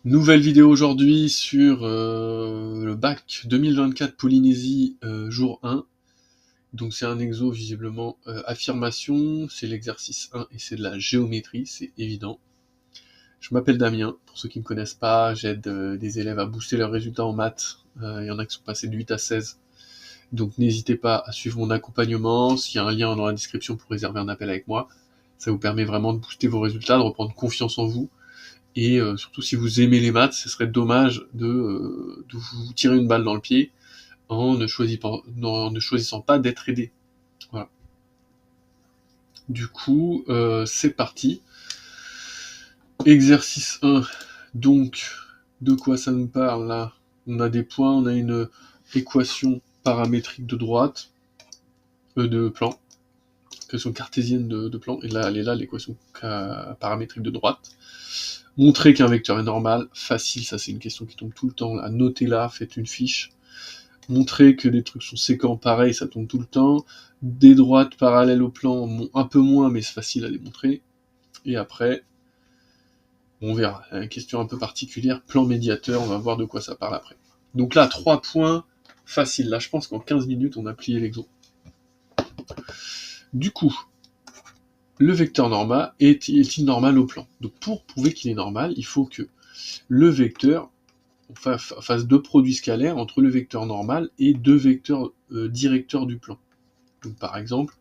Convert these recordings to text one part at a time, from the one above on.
Nouvelle vidéo aujourd'hui sur le bac 2024 Polynésie, jour 1. Donc c'est un exo visiblement affirmation, c'est l'exercice 1 et c'est de la géométrie, c'est évident. Je m'appelle Damien, pour ceux qui ne me connaissent pas, j'aide des élèves à booster leurs résultats en maths. Il y en a qui sont passés de 8 à 16. Donc n'hésitez pas à suivre mon accompagnement, s'il y a un lien dans la description pour réserver un appel avec moi. Ça vous permet vraiment de booster vos résultats, de reprendre confiance en vous. Et surtout, si vous aimez les maths, ce serait dommage de vous tirer une balle dans le pied en ne choisissant pas d'être aidé. Voilà. Du coup, c'est parti. Exercice 1. Donc, de quoi ça nous parle là? On a des points, on a une équation paramétrique de droite, de plan, équation cartésienne de plan, et là, elle est là, l'équation paramétrique de droite. Montrer qu'un vecteur est normal, facile, ça c'est une question qui tombe tout le temps, là, notez-la, faites une fiche. Montrer que les trucs sont séquents, pareil, ça tombe tout le temps. Des droites parallèles au plan, un peu moins, mais c'est facile à les montrer. Et après, on verra, une question un peu particulière, plan médiateur, on va voir de quoi ça parle après. Donc là, 3 points, facile, là je pense qu'en 15 minutes on a plié l'exo. Du coup, le vecteur normal est-il normal au plan? Donc pour prouver qu'il est normal, il faut que le vecteur fasse deux produits scalaires entre le vecteur normal et deux vecteurs directeurs du plan. Donc par exemple,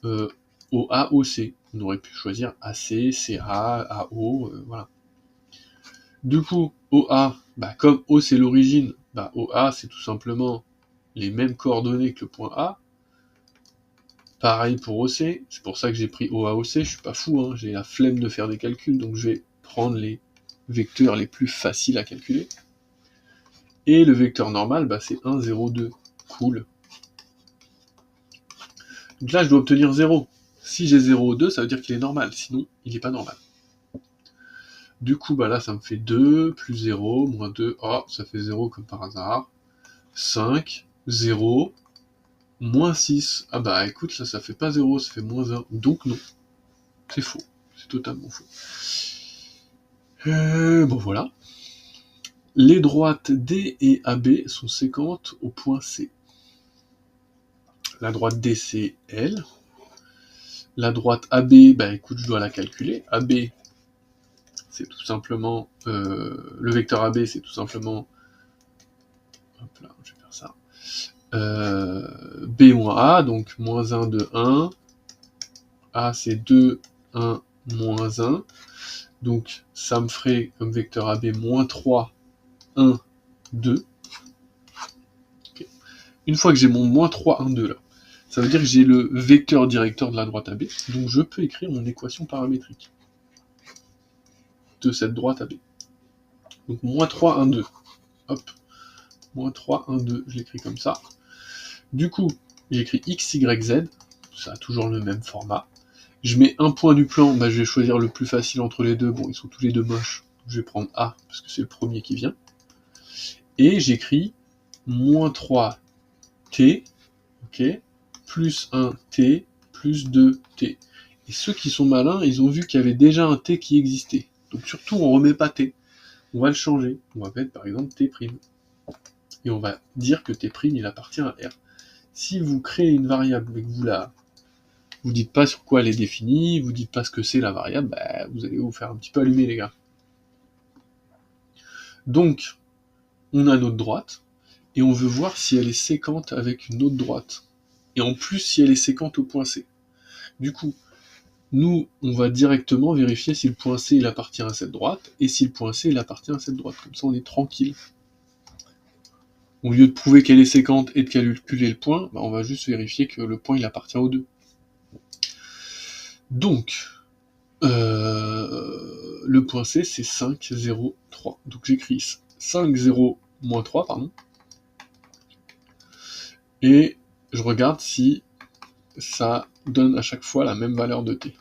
OA, OC. On aurait pu choisir AC, CA, AO, voilà. Du coup, OA, comme O c'est l'origine, OA c'est tout simplement les mêmes coordonnées que le point A. Pareil pour OC, c'est pour ça que j'ai pris OA-OC, je suis pas fou, hein, j'ai la flemme de faire des calculs, donc je vais prendre les vecteurs les plus faciles à calculer. Et le vecteur normal, c'est 1, 0, 2. Cool. Donc là, je dois obtenir 0. Si j'ai 0 ou 2, ça veut dire qu'il est normal, sinon, il n'est pas normal. Du coup, là, ça me fait 2, plus 0, moins 2, ça fait 0 comme par hasard. 5, 0, moins 6. Écoute, là, ça fait pas 0, ça fait moins 1. Donc non, c'est faux. C'est totalement faux. Voilà. Les droites D et AB sont séquentes au point C. La droite D, c'est L. La droite AB, écoute, je dois la calculer. AB, c'est tout simplement... le vecteur AB, c'est tout simplement... Hop là, je vais faire ça. B moins A, donc moins 1 de 1. A, c'est 2, 1, moins 1. Donc, ça me ferait comme vecteur AB moins 3, 1, 2. Okay. Une fois que j'ai mon moins 3, 1, 2 là, ça veut dire que j'ai le vecteur directeur de la droite AB, donc je peux écrire mon équation paramétrique de cette droite AB. Donc moins 3, 1, 2. Hop. Moins 3, 1, 2. Je l'écris comme ça. Du coup, j'écris X, Y, Z. Ça a toujours le même format. Je mets un point du plan. Je vais choisir le plus facile entre les deux. Bon, ils sont tous les deux moches. Je vais prendre A, parce que c'est le premier qui vient. Et j'écris moins 3 T, ok, plus 1 T, plus 2 T. Et ceux qui sont malins, ils ont vu qu'il y avait déjà un T qui existait. Donc surtout, on remet pas T. On va le changer. On va mettre par exemple T'. Et on va dire que T', il appartient à R. Si vous créez une variable mais que vous dites pas sur quoi elle est définie, vous dites pas ce que c'est la variable, vous allez vous faire un petit peu allumer, les gars. Donc, on a notre droite, et on veut voir si elle est séquente avec une autre droite. Et en plus, si elle est séquente au point C. Du coup, nous, on va directement vérifier si le point C, il appartient à cette droite, et si le point C, il appartient à cette droite. Comme ça, on est tranquille. Au lieu de prouver qu'elle est séquente et de calculer le point, on va juste vérifier que le point, il appartient aux deux. Donc, le point C, c'est 5, 0, 3. Donc j'écris 5, 0, moins 3, pardon. Et je regarde si ça donne à chaque fois la même valeur de T.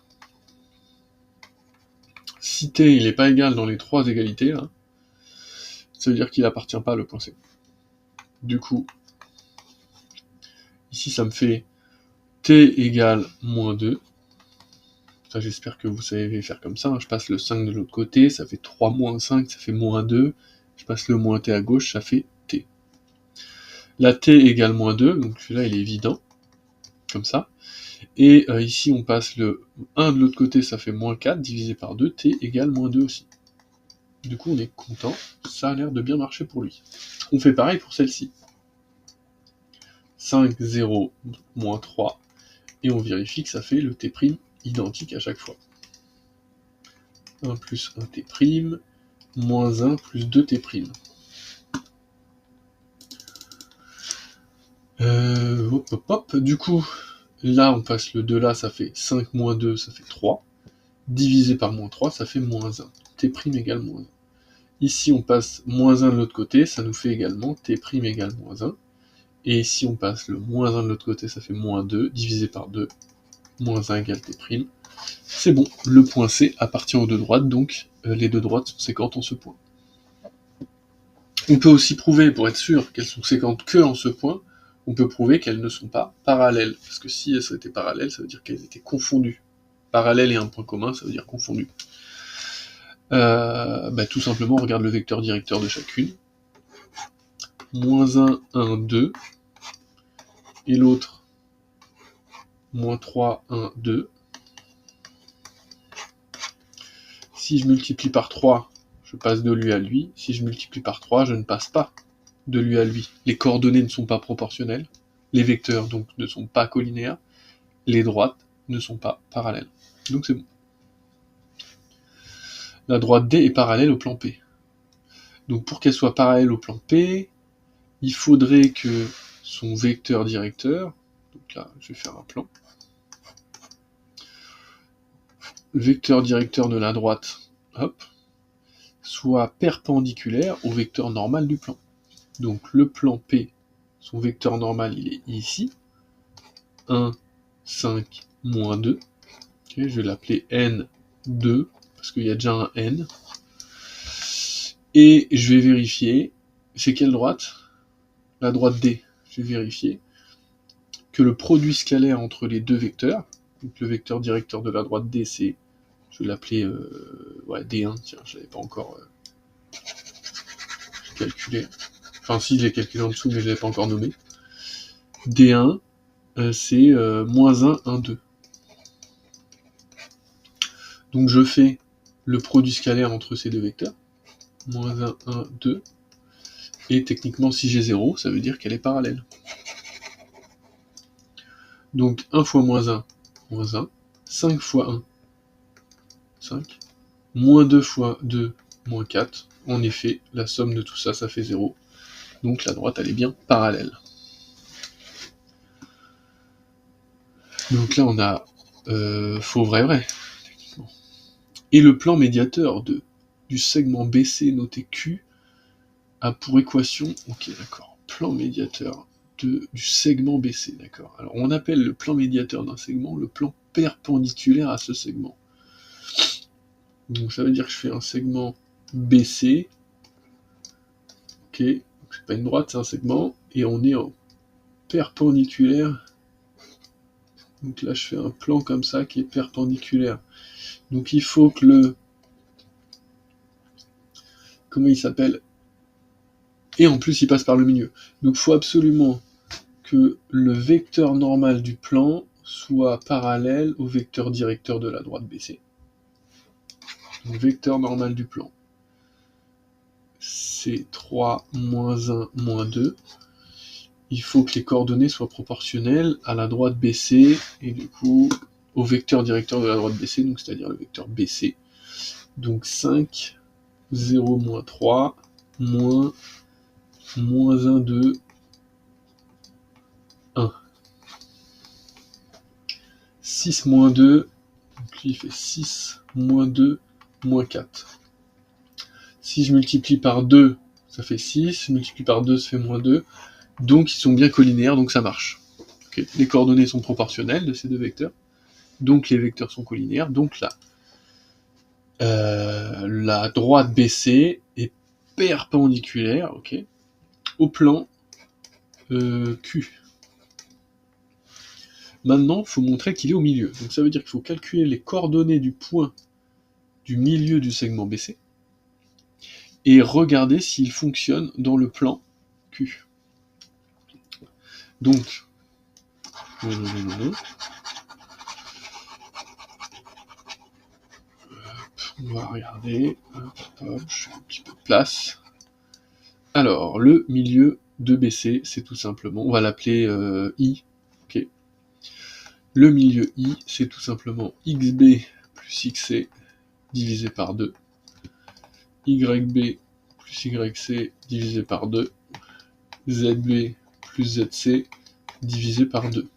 Si T, il n'est pas égal dans les trois égalités, là, ça veut dire qu'il n'appartient pas à le point C. Du coup, ici, ça me fait T égale moins 2. Ça, j'espère que vous savez faire comme ça. Je passe le 5 de l'autre côté, ça fait 3 moins 5, ça fait moins 2. Je passe le moins t à gauche, ça fait t. La t égale moins 2, donc celui-là, il est évident, comme ça. Et ici, on passe le 1 de l'autre côté, ça fait moins 4, divisé par 2, t égale moins 2 aussi. Du coup, on est content, ça a l'air de bien marcher pour lui. On fait pareil pour celle-ci. 5, 0, moins 3, et on vérifie que ça fait le t' identique à chaque fois. 1 plus 1 t', moins 1 plus 2 t'. Hop, hop, hop. Du coup, là, on passe le 2 là, ça fait 5 moins 2, ça fait 3. Divisé par moins 3, ça fait moins 1. T' égale moins 1. Ici, on passe moins 1 de l'autre côté, ça nous fait également t' égale moins 1. Et ici, on passe le moins 1 de l'autre côté, ça fait moins 2, divisé par 2, moins 1 égale t'. C'est bon, le point C appartient aux deux droites, donc les deux droites sont séquentes en ce point. On peut aussi prouver, pour être sûr qu'elles sont séquentes que en ce point, on peut prouver qu'elles ne sont pas parallèles. Parce que si elles étaient parallèles, ça veut dire qu'elles étaient confondues. Parallèle et un point commun, ça veut dire confondu. Tout simplement, on regarde le vecteur directeur de chacune. Moins 1, 1, 2. Et l'autre, moins 3, 1, 2. Si je multiplie par 3, je passe de lui à lui. Si je multiplie par 3, je ne passe pas de lui à lui. Les coordonnées ne sont pas proportionnelles. Les vecteurs, donc, ne sont pas collinéaires. Les droites ne sont pas parallèles. Donc c'est bon. La droite D est parallèle au plan P. Donc pour qu'elle soit parallèle au plan P, il faudrait que son vecteur directeur, donc là je vais faire un plan, le vecteur directeur de la droite, hop, soit perpendiculaire au vecteur normal du plan. Donc le plan P, son vecteur normal il est ici, 1, 5, moins 2, okay, je vais l'appeler N2, parce qu'il y a déjà un N, et je vais vérifier, c'est quelle droite? La droite D. Je vais vérifier que le produit scalaire entre les deux vecteurs, donc le vecteur directeur de la droite D, c'est, je vais l'appeler D1, tiens, je l'avais pas encore calculé, enfin si, je l'ai calculé en dessous, mais je l'avais pas encore nommé. D1, c'est moins 1, 1, 2. Donc je fais le produit scalaire entre ces deux vecteurs, moins 1, 1, 2, et techniquement, si j'ai 0, ça veut dire qu'elle est parallèle. Donc 1 fois moins 1, 5 fois 1, 5, moins 2 fois 2, moins 4. En effet, la somme de tout ça, ça fait 0. Donc la droite, elle est bien parallèle. Donc là, on a faux, vrai, vrai, techniquement. Et le plan médiateur du segment BC noté Q a pour équation, ok, d'accord, plan médiateur du segment BC, d'accord. Alors on appelle le plan médiateur d'un segment le plan perpendiculaire à ce segment. Donc ça veut dire que je fais un segment BC, ok, c'est pas une droite, c'est un segment, et on est en perpendiculaire. Donc là je fais un plan comme ça qui est perpendiculaire. Donc il faut que le... Comment il s'appelle? Et en plus il passe par le milieu. Donc il faut absolument que le vecteur normal du plan soit parallèle au vecteur directeur de la droite BC. Donc vecteur normal du plan, c'est 3, moins 1, moins 2. Il faut que les coordonnées soient proportionnelles à la droite BC, et du coup au vecteur directeur de la droite BC, donc c'est-à-dire le vecteur BC. Donc 5, 0, moins 3, moins 1, 2, 1. 6 moins 2, donc lui il fait 6, moins 2, moins 4. Si je multiplie par 2, ça fait 6, si je multiplie par 2, ça fait moins 2. Donc ils sont bien collinéaires, donc ça marche. Okay. Les coordonnées sont proportionnelles de ces deux vecteurs, donc les vecteurs sont collinéaires, donc là, la droite BC est perpendiculaire, ok, au plan Q. Maintenant, il faut montrer qu'il est au milieu. Donc ça veut dire qu'il faut calculer les coordonnées du point du milieu du segment BC et regarder s'il fonctionne dans le plan Q. Donc, on va regarder, je fais un petit peu de place. Alors, le milieu de BC, c'est tout simplement, on va l'appeler I, ok. Le milieu I, c'est tout simplement XB plus XC divisé par 2, YB plus YC divisé par 2, ZB plus ZC divisé par 2.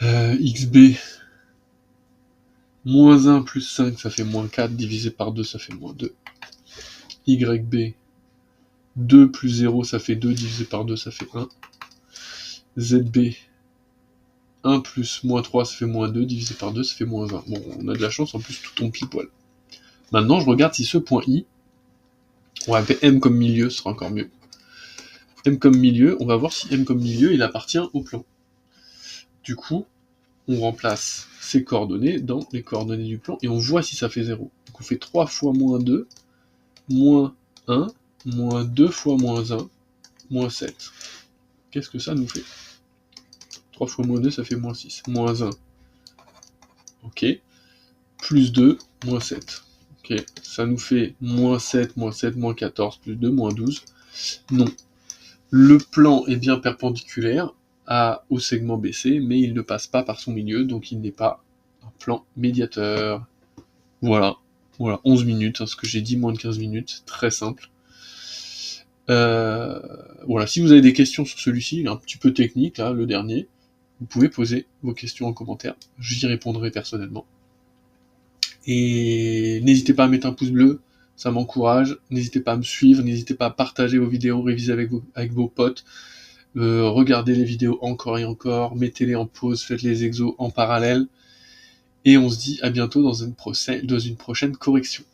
XB moins 1 plus 5, ça fait moins 4, divisé par 2, ça fait moins 2. YB 2 plus 0, ça fait 2, divisé par 2, ça fait 1. ZB 1 plus moins 3, ça fait moins 2, divisé par 2, ça fait moins 1. Bon, on a de la chance, en plus tout tombe pile poil. Maintenant, je regarde si ce point I, on va appeler M comme milieu, ce sera encore mieux. M comme milieu, on va voir si M comme milieu, il appartient au plan. Du coup, on remplace ces coordonnées dans les coordonnées du plan, et on voit si ça fait 0. Donc on fait 3 fois moins 2, moins 1, moins 2 fois moins 1, moins 7. Qu'est-ce que ça nous fait? 3 fois moins 2, ça fait moins 6. Moins 1. Ok. Plus 2, moins 7. Ok. Ça nous fait moins 7, moins 7, moins 14, plus 2, moins 12. Non. Le plan est bien perpendiculaire au segment BC, mais il ne passe pas par son milieu, donc il n'est pas un plan médiateur. Voilà, 11 minutes, hein, ce que j'ai dit, moins de 15 minutes, très simple. Voilà, si vous avez des questions sur celui-ci, un petit peu technique, là, le dernier, vous pouvez poser vos questions en commentaire, j'y répondrai personnellement. Et n'hésitez pas à mettre un pouce bleu, ça m'encourage, n'hésitez pas à me suivre, n'hésitez pas à partager vos vidéos, réviser avec vos potes, regardez les vidéos encore et encore, mettez-les en pause, faites les exos en parallèle, et on se dit à bientôt dans une prochaine correction.